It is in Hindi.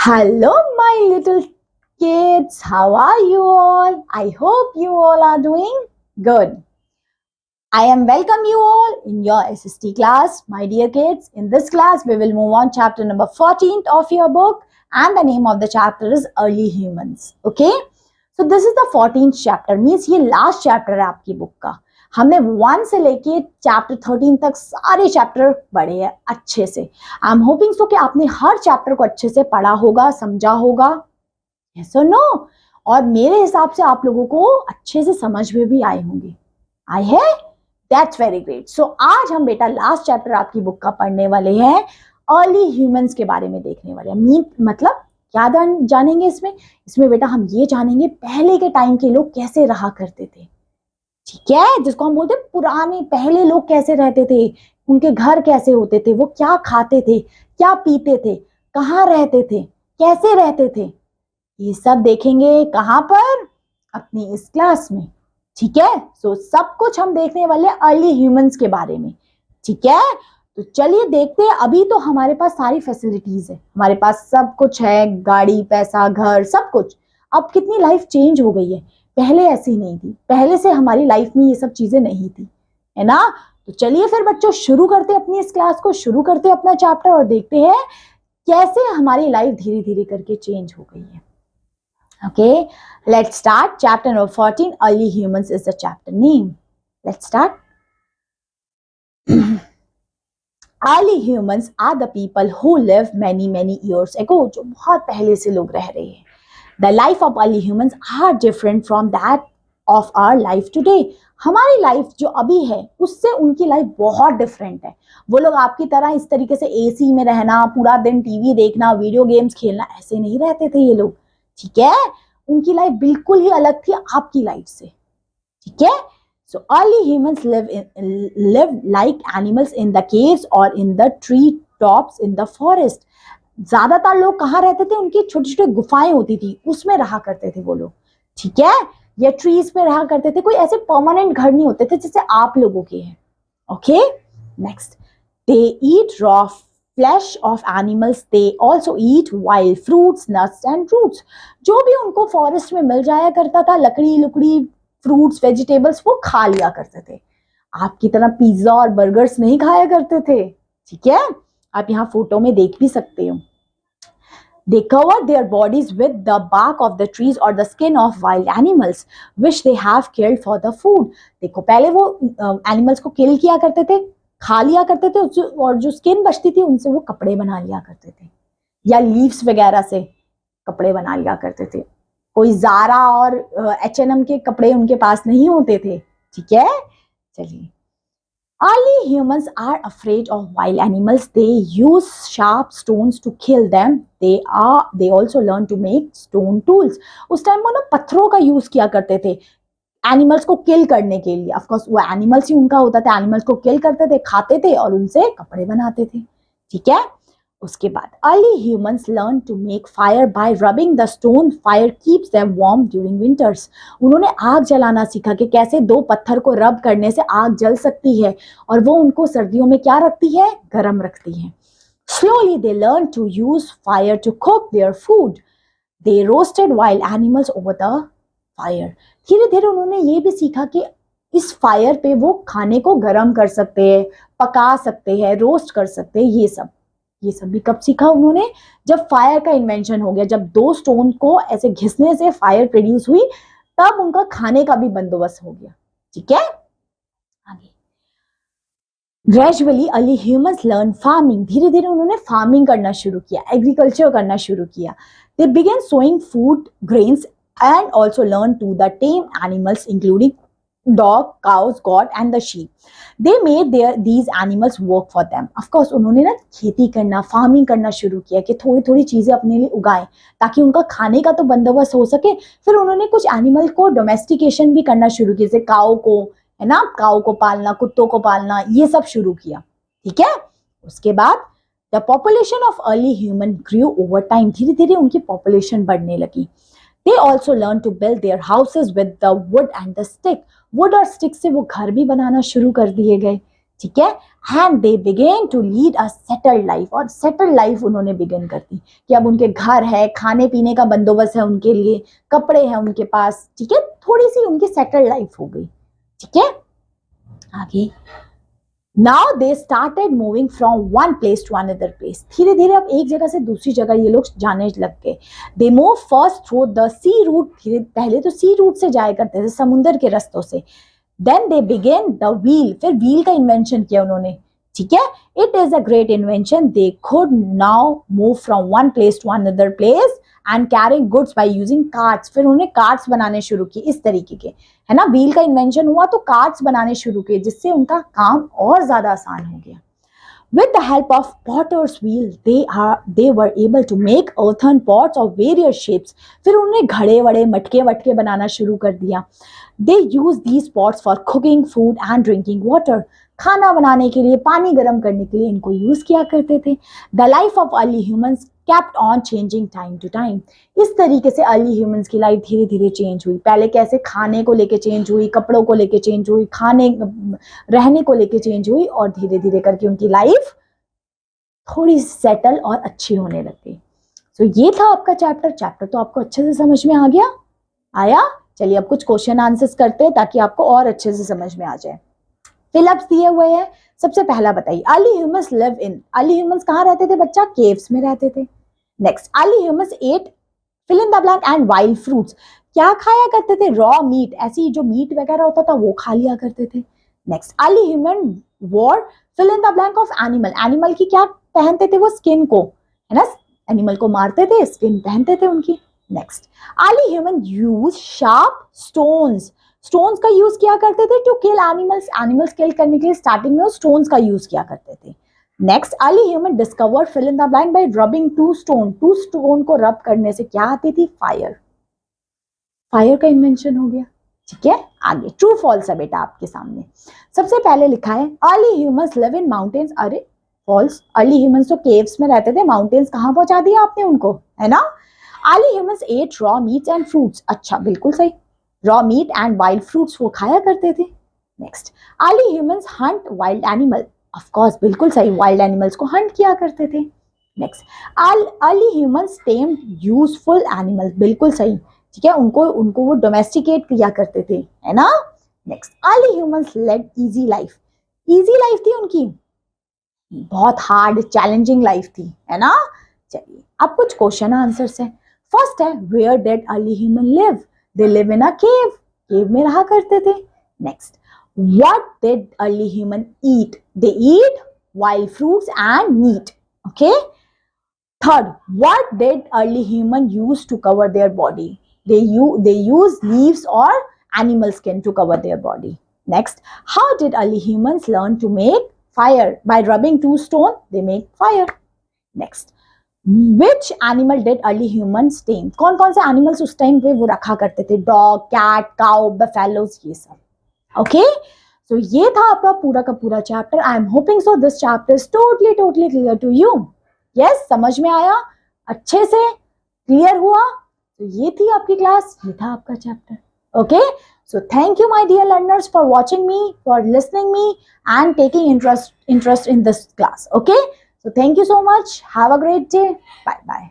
Hello, my little kids. How are you all? I hope you all are doing good. I am welcome you all in your SST class, my dear kids. In this class, we will move on chapter number 14 of your book, and the name of the chapter is Early Humans. Okay? So this is the 14th chapter. Means ये last chapter है आपकी book का. हमने 1 से लेके चैप्टर 13 तक सारे चैप्टर पढ़े हैं अच्छे से. आई एम होपिंग सो कि आपने हर चैप्टर को अच्छे से पढ़ा होगा, समझा होगा. यस और नो? और मेरे हिसाब से आप लोगों को अच्छे से समझ में भी आए होंगे. आए हैं? That's very great. सो आज हम बेटा लास्ट चैप्टर आपकी बुक का पढ़ने वाले हैं. अर्ली ह्यूमंस के बारे में देखने वाले हैं. मतलब क्या जानेंगे इसमें बेटा हम ये जानेंगे पहले के टाइम के लोग कैसे रहा करते थे. ठीक है, जिसको हम बोलते हैं पुराने पहले लोग कैसे रहते थे, उनके घर कैसे होते थे, वो क्या खाते थे, क्या पीते थे, कहाँ रहते थे, कैसे रहते थे, ये सब देखेंगे. कहाँ पर? अपनी इस क्लास में. ठीक है. सो सब कुछ हम देखने वाले अर्ली ह्यूमंस के बारे में. ठीक है, तो चलिए देखते हैं. अभी तो हमारे पास सारी फैसिलिटीज है, हमारे पास सब कुछ है, गाड़ी, पैसा, घर, सब कुछ. अब कितनी लाइफ चेंज हो गई है. पहले ऐसी नहीं थी. पहले से हमारी लाइफ में ये सब चीजें नहीं थी, है ना. तो चलिए फिर बच्चों शुरू करते हैं अपनी इस क्लास को, शुरू करते हैं अपना चैप्टर और देखते हैं कैसे हमारी लाइफ धीरे धीरे करके चेंज हो गई है. Okay, let's start. Chapter number 14, Early Humans is the chapter name. Let's start. Early humans are the people who lived many years ago. जो बहुत पहले से लोग रह रहे हैं. The life of early humans are different from that of our life today. हमारी लाइफ जो अभी है उससे उनकी लाइफ बहुत डिफरेंट है. वो लोग आपकी तरह इस तरीके से एसी में रहना, पूरा दिन टीवी देखना, वीडियो गेम्स खेलना, ऐसे नहीं रहते थे ये लोग. ठीक है, उनकी लाइफ बिल्कुल ही अलग थी आपकी लाइफ से. ठीक है. So early humans live like animals in the caves और in the tree tops in the forest. ज्यादातर लोग कहाँ रहते थे? उनकी छोटी छोटी गुफाएं होती थी, उसमें रहा करते थे वो लोग. ठीक है, या ट्रीज पे रहा करते थे. कोई ऐसे परमानेंट घर नहीं होते थे जैसे आप लोगों के हैं. Okay, next. They eat raw flesh of animals. They also eat wild fruits, nuts and roots. जो भी उनको फॉरेस्ट में मिल जाया करता था, लकड़ी लुकड़ी, फ्रूट्स, वेजिटेबल्स, वो खा लिया करते थे. आपकी तरह पिज्जा और बर्गर्स नहीं खाया करते थे. ठीक है, आप यहाँ फोटो में देख भी सकते हो. They cover their bodies with the bark of the trees or the skin of wild animals which they have killed for the food. देखो पहले वो एनिमल्स को किल किया करते थे, खा लिया करते थे, और जो स्किन बचती थी उनसे वो कपड़े बना लिया करते थे, या लीव्स वगैरह से कपड़े बना लिया करते थे. कोई ज़ारा और H&M के कपड़े उनके पास नहीं होते थे. ठीक है, चलिए. Early humans are afraid of wild animals. They use sharp stones to kill them. They also learn to make stone tools. उस टाइम वो ना पत्थरों का यूज किया करते थे एनिमल्स को किल करने के लिए. ऑफ कोर्स वो एनिमल्स ही उनका होता था. एनिमल्स को किल करते थे, खाते थे और उनसे कपड़े बनाते थे. ठीक है. उसके बाद early humans learn to make fire by rubbing the stone. Fire keeps them warm during winters. उन्होंने आग जलाना सीखा कि कैसे दो पत्थर को रब करने से आग जल सकती है और वो उनको सर्दियों में क्या रखती है? गर्म रखती है. Slowly they learn to use fire to cook their food. They roasted wild animals over the fire. धीरे धीरे उन्होंने ये भी सीखा कि इस फायर पे वो खाने को गर्म कर सकते हैं, पका सकते हैं, रोस्ट कर सकते हैं. ये सब भी कब सीखा उन्होंने? जब फायर का इन्वेंशन हो गया, जब दो स्टोन को ऐसे घिसने से फायर प्रोड्यूस हुई, तब उनका खाने का भी बंदोबस्त हो गया. ठीक है, आगे. Gradually early humans learn farming. धीरे धीरे उन्होंने फार्मिंग करना शुरू किया, एग्रीकल्चर करना शुरू किया. They began sowing food grains and also learn to the tame animals including dog, cows, goat and the sheep. They made these animals work for them. Of course उन्होंने ना खेती करना, फार्मिंग करना शुरू किया कि थोड़ी थोड़ी चीजें अपने लिए उगाएं ताकि उनका खाने का तो बंदोबस्त हो सके. फिर उन्होंने कुछ एनिमल को डोमेस्टिकेशन भी करना शुरू किया, जैसे काऊ को, है ना, काऊ को पालना, कुत्तों को पालना, ये सब शुरू किया. ठीक है. उसके बाद the population of early human grew over time. धीरे धीरे उनकी पॉपुलेशन बढ़ने लगी. They also learn to build their houses with the wood and the stick. Wood और stick से वो घर भी बनाना शुरू कर दिए गए. ठीक है, and they began to lead a settled life, और सेटल्ड लाइफ उन्होंने बिगिन कर दी कि अब उनके घर है, खाने पीने का बंदोबस्त है उनके लिए, कपड़े हैं उनके पास, ठीक है, थोड़ी सी उनकी सेटल्ड लाइफ हो गई। ठीक है, आगे now they started moving from one place to another place, धीरे धीरे अब एक जगह से दूसरी जगह ये लोग जाने लग गए। They move first through the sea route, पहले तो सी रूट से जाया करते थे, समुद्र के रास्तों से। Then they began the wheel, फिर व्हील का इन्वेंशन किया उन्होंने। ठीक है, it is a great invention, they could now move from one place to another place and carrying goods by using carts, फिर उन्होंने कार्ट्स बनाने शुरू किए इस तरीके के, है ना, व्हील का इन्वेंशन हुआ तो कार्ट्स बनाने शुरू किए, जिससे उनका काम और ज्यादा आसान हो गया। With the help of potter's wheel, they were able to make earthen pots of various shapes. फिर उन्होंने घड़े वड़े मटके वटके बनाना शुरू कर दिया। They use these pots for cooking food and drinking water. खाना बनाने के लिए, पानी गर्म करने के लिए इनको यूज किया करते थे। The life of early humans kept on changing time to time. इस तरीके से अर्ली ह्यूमंस की लाइफ धीरे धीरे चेंज हुई। पहले कैसे खाने को लेके चेंज हुई, कपड़ों को लेके चेंज हुई, खाने रहने को लेके चेंज हुई, और धीरे धीरे करके उनकी लाइफ थोड़ी सेटल और अच्छी होने लग गई। तो ये था आपका चैप्टर तो आपको अच्छे से समझ में आ गया, आया? चलिए अब कुछ क्वेश्चन आंसर्स करते हैं ताकि आपको और अच्छे से समझ में आ जाए। फिलअप्स दिए हुए हैं। सबसे पहला बताइए, early humans live in, early humans कहाँ रहते थे बच्चा? केव्स में रहते थे। Next, early humans ate fill in the blank and wild fruits, क्या खाया करते थे? रॉ मीट, ऐसी जो मीट वगैरह होता था वो खा लिया करते थे। Next, early human wore fill in the blank of animal, animal की क्या पहनते थे वो? स्किन को, है ना, एनिमल को मारते थे, स्किन पहनते थे उनकी। Next, early human use sharp stones, stones का यूज किया करते थे टू किल एनिमल्स, एनिमल्स किल करने के लिए स्टार्टिंग में वो स्टोन्स का यूज किया करते थे। Next, early human discovered fill in the blank by rubbing two stone, two stone को रब करने से क्या आती थी? फायर, फायर का इन्वेंशन हो गया। ठीक है, आगे ट्रू फॉल्स है बेटा आपके सामने। सबसे पहले लिखा है early humans live in mountains, अरे फॉल्स, अर्ली ह्यूमंस तो केव्स में रहते थे, माउंटेन्स कहाँ पहुंचा दिया आपने उनको, है ना। Early humans ate raw meats and fruits, अच्छा बिल्कुल सही, raw meat and wild fruits वो खाया करते थे। Next, early humans hunt wild animal, of course बिल्कुल सही, वाइल्ड एनिमल्स को हंट किया करते थे। Next, early humans tamed useful animals, बिल्कुल सही, ठीक है, उनको वो डोमेस्टिकेट किया करते थे, है ना। Next, early humans led easy life, easy life थी उनकी, बहुत हार्ड चैलेंजिंग लाइफ थी, है ना। चलिए अब कुछ क्वेश्चन आंसर्स है। फर्स्ट है where did early human live? They live in a cave, cave में रहा करते थे। Next, what did early human eat? They eat wild fruits and meat, okay. Third, what did early human use to cover their body? they use leaves or animal skin to cover their body. Next, how did early humans learn to make fire? By rubbing two stones, they make fire. Next, which animal did early humans tame? कौन कौन से animals उस टाइम पे वो रखा करते थे? Dog, cat, cow, buffaloes, ये सब. Okay? So ये था आपका पूरा का पूरा chapter. I am hoping so this chapter is totally clear to you. Yes, समझ में आया? अच्छे से clear हुआ? तो ये थी आपकी क्लास, ये था आपका chapter. Okay, so thank you my dear learners for watching me, for listening me and taking interest in this class. Okay, so thank you so much, have a great day, bye bye.